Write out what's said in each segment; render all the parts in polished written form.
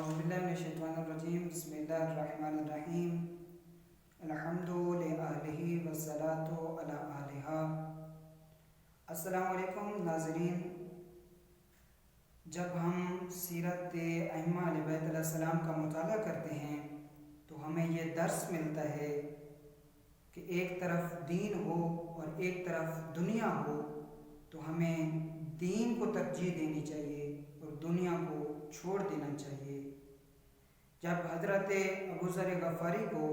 باللہ من الشیطان الرجیم بسم اللہ الرحمن الرحیم الحمد للہ والصلاة علی آلہا۔ السلام علیکم ناظرین، جب ہم سیرت ائمہ علیہ بیت علیہ السلام کا مطالعہ کرتے ہیں تو ہمیں یہ درس ملتا ہے کہ ایک طرف دین ہو اور ایک طرف دنیا ہو تو ہمیں دین کو ترجیح دینی چاہیے اور دنیا کو چھوڑ دینا چاہیے۔ جب حضرت ابو ذر غفاری کو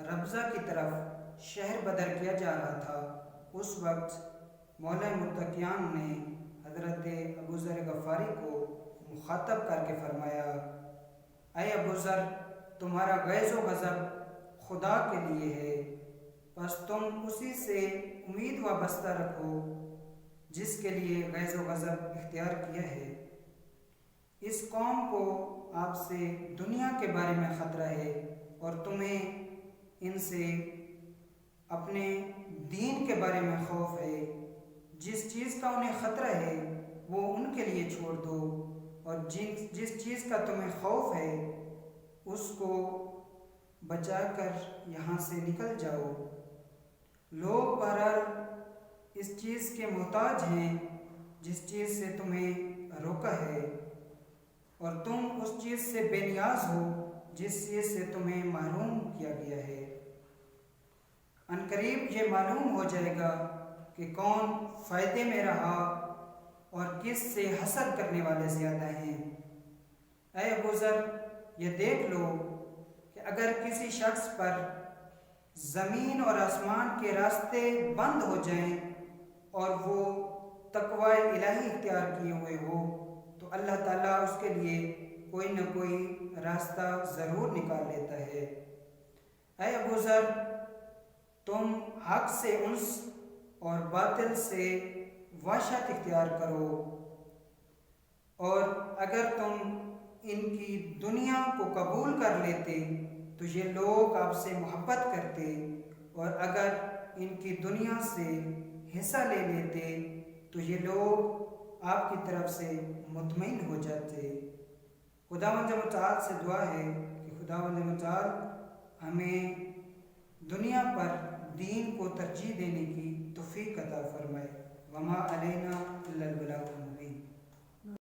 ربضہ کی طرف شہر بدر کیا جا رہا تھا، اس وقت مولا متقیان نے حضرت ابو ذر غفاری کو مخاطب کر کے فرمایا، اے ابو ذر، تمہارا غیظ و غضب خدا کے لیے ہے، بس تم اسی سے امید وابستہ رکھو جس کے لیے غیظ و غضب اختیار کیا ہے۔ اس قوم کو آپ سے دنیا کے بارے میں خطرہ ہے اور تمہیں ان سے اپنے دین کے بارے میں خوف ہے۔ جس چیز کا انہیں خطرہ ہے وہ ان کے لیے چھوڑ دو، اور جس چیز کا تمہیں خوف ہے اس کو بچا کر یہاں سے نکل جاؤ۔ لوگ بہرحال اس چیز کے محتاج ہیں جس چیز سے تمہیں روکا ہے، اور تم اس چیز سے بے نیاز ہو جس چیز سے تمہیں محروم کیا گیا ہے۔ عنقریب یہ معلوم ہو جائے گا کہ کون فائدے میں رہا اور کس سے حسد کرنے والے زیادہ ہیں۔ اے ابو ذر، یہ دیکھ لو کہ اگر کسی شخص پر زمین اور آسمان کے راستے بند ہو جائیں اور وہ تقوی الہی اختیار کیے ہوئے ہو تو اللہ تعالیٰ اس کے لیے کوئی نہ کوئی راستہ ضرور نکال لیتا ہے۔ اے ابو ذر، تم حق سے انس اور باطل سے وحشت اختیار کرو، اور اگر تم ان کی دنیا کو قبول کر لیتے تو یہ لوگ آپ سے محبت کرتے، اور اگر ان کی دنیا سے حصہ لے لیتے تو یہ لوگ آپ کی طرف سے مطمئن ہو جاتے۔ خداوند متعال سے دعا ہے کہ خداوند متعال ہمیں دنیا پر دین کو ترجیح دینے کی توفیق عطا فرمائے۔ وما علینا الا البلاغ المبین۔